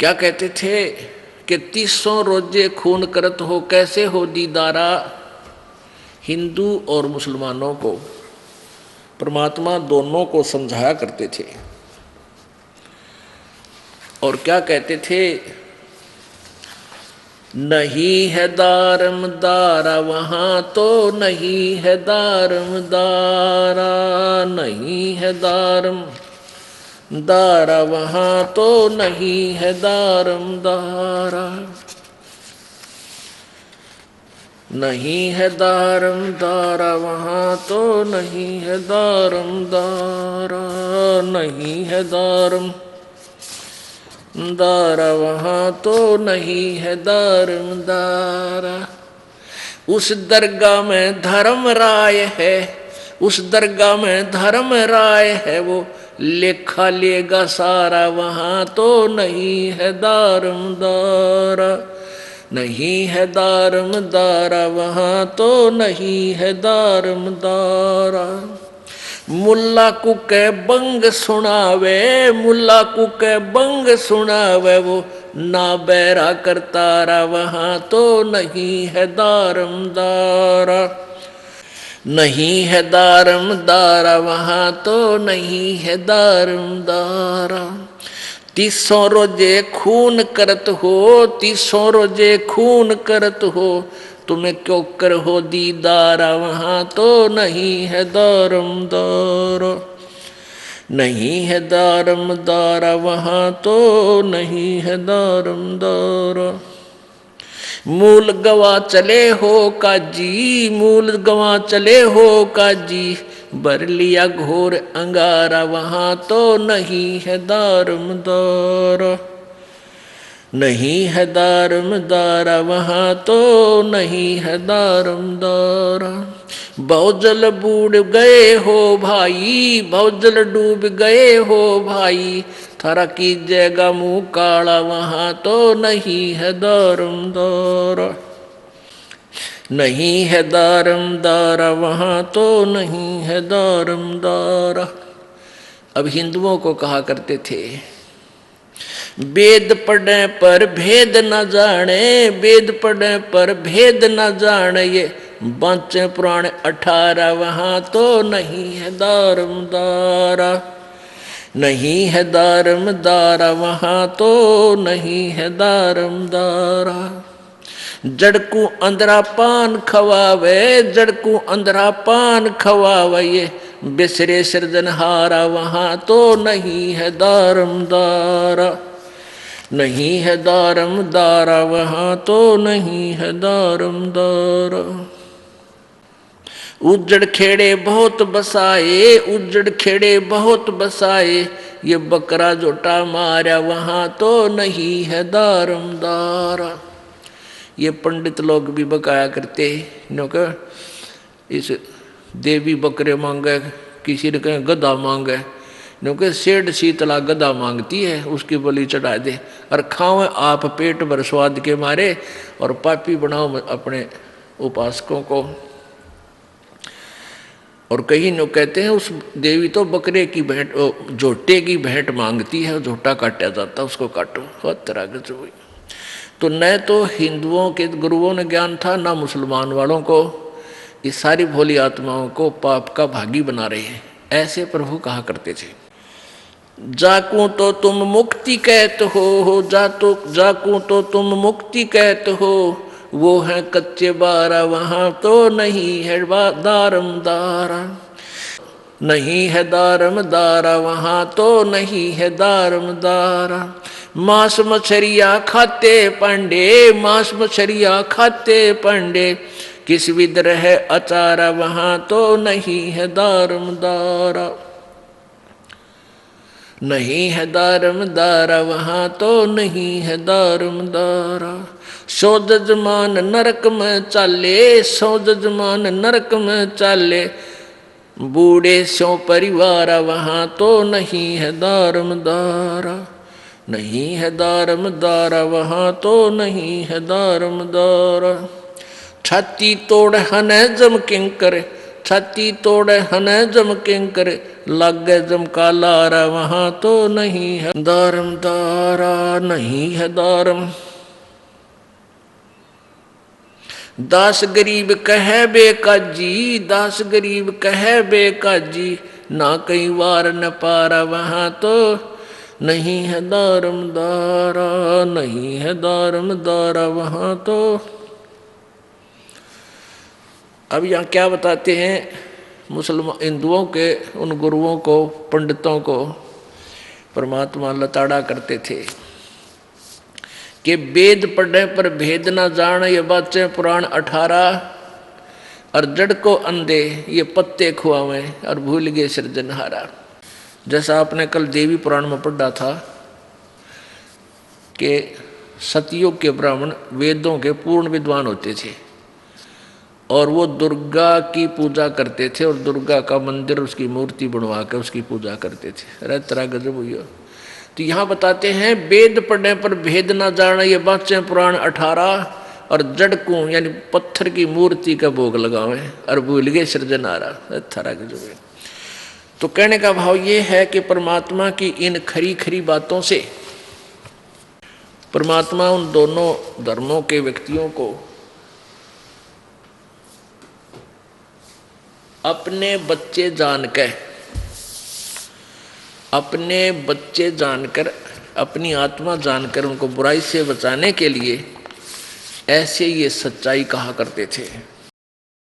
क्या कहते थे कि 300 रोजे खून करत हो कैसे हो दीदारा। हिंदू और मुसलमानों को परमात्मा दोनों को समझाया करते थे। और क्या कहते थे, नहीं है दारम दारा वहां तो नहीं है दारम दारा, नहीं है दारम दारा वहां तो नहीं है दारम दारा, नहीं है दारम दारा वहां तो नहीं है दारम दारा, नहीं है दारम दारा वहां तो नहीं है दारम दारा। उस दरगाह में धर्म राय है, उस दरगाह में धर्म राय है, वो लेखा लेगा सारा वहां तो नहीं है दारम दारा, नहीं है दारम दारा वहां तो नहीं है दारम दारा। मुल्ला को के बंग सुनावे, मुल्ला को के बंग सुनावे, वो ना बैरा करतारा वहां तो नहीं है दारम दारा, नहीं है दारम दारा वहां तो नहीं है दारम दारा। 300 रोजे खून करत हो, 300 रोजे खून करत हो, तुम्हें क्यों कर हो दीदारा वहां तो नहीं है दारम दारा, नहीं है दारम दारा वहां तो नहीं है दारम दारा। मूल गवा चले हो काजी, मूल गवा चले हो काजी, बर लिया घोर अंगारा वहां तो नहीं है दारम दारा, नहीं है दारम दारा वहां तो नहीं है दारम दारा। बहुजल बूढ़ गए हो भाई, बहुजल डूब गए हो भाई, थारा की जगह मुंह काला वहां तो नहीं है दारम दारा, नहीं है दारम दारा वहां तो नहीं है दारम दारा। अब हिंदुओं को कहा करते थे, वेद पढ़ने पर भेद न जाने, वेद पढ़ने पर भेद न जाने, ये बांचे पुराण 18 वहां तो नहीं है दारम दारा, नहीं है दारम दारा वहां तो नहीं है दारम दारा। जड़कू अंधरा पान खवावे, जड़कू अंधरा पान खवावे, ये बिसरे सृजनहारा वहां तो नहीं है दारम दारा, नहीं है दारम दारा वहां तो नहीं है दारम दारा। उजड़ खेड़े बहुत बसाए, उजड़ खेड़े बहुत बसाए, ये बकरा जोटा मारा वहां तो नहीं है दारम दारा। ये पंडित लोग भी बकाया करते क्योंकि इस देवी बकरे मांगे, किसी ने कहे गधा मांगे, क्योंकि सेठ शीतला गधा मांगती है, उसकी बलि चढ़ा दे और खाओ आप पेट भर स्वाद के मारे, और पापी बनाओ अपने उपासकों को। और कहीं लोग कहते हैं उस देवी तो बकरे की भेंट, झोटे की भेंट मांगती है, झोटा काटा जाता, उसको काटो, बहुत तरह के हुई। तो न तो हिंदुओं के गुरुओं ने ज्ञान था, ना मुसलमान वालों को। इस सारी भोली आत्माओं को पाप का भागी बना रहे हैं, ऐसे प्रभु कहा करते थे। जाकू तो तुम मुक्ति कहते हो, जाकू तो तुम मुक्ति कहते हो, वो है कच्चे बारा वहां तो नहीं है दारम दारा, नहीं है दारम दारा वहां तो नहीं है दारम दारा। मांस मछरिया खाते पंडे, मांस मछरिया खाते पंडे, किस विद्र है अचारा वहां तो नहीं है दारम दारा, नहीं है दारम दारा वहां तो नहीं है दारम दारा। सो जजमान नरक में चाले, सो जजमान नरक में चाले, बूढ़े सो परिवार वहां तो नहीं है दारम दारा, नहीं है दारम दारा वहां तो नहीं है दारम दारा। छाती तोड़ हने जम किंकर, छाती तोड़े हन जम किंकर, लागे जम का लारा, वहां तो नहीं है दारम दारा, नहीं है दारम। दास गरीब कहे बेकाजी, दास गरीब कहे बेकाजी, ना कई बार न पारा, वहां तो नहीं है दारम दारा, नहीं है दारम दारा, वहां तो। अब यहाँ क्या बताते हैं मुसलमान हिंदुओं के उन गुरुओं को, पंडितों को परमात्मा लताड़ा करते थे कि वेद पढ़ने पर भेद न जान, ये बाचे पुराण 18, और जड़ को अंधे ये पत्ते खुआवे, और भूल गए सृजनहारा। जैसा आपने कल देवी पुराण में पढ़ा था कि सतयुग के ब्राह्मण वेदों के पूर्ण विद्वान होते थे और वो दुर्गा की पूजा करते थे, और दुर्गा का मंदिर उसकी मूर्ति बनवा कर उसकी पूजा करते थे। अरे तेरा गजब हुई हो। तो यहाँ बताते हैं वेद पढ़ने पर भेद ना जाना, ये बातें पुराण 18, और जड़ को यानी पत्थर की मूर्ति का भोग लगावे, और भूल गए सृजनहारा। थारा गजब है। तो कहने का भाव ये है कि परमात्मा की इन खरी खरी बातों से परमात्मा उन दोनों धर्मों के व्यक्तियों को अपने बच्चे जानकर, अपने बच्चे जानकर, अपनी आत्मा जानकर उनको बुराई से बचाने के लिए ऐसे ये सच्चाई कहा करते थे।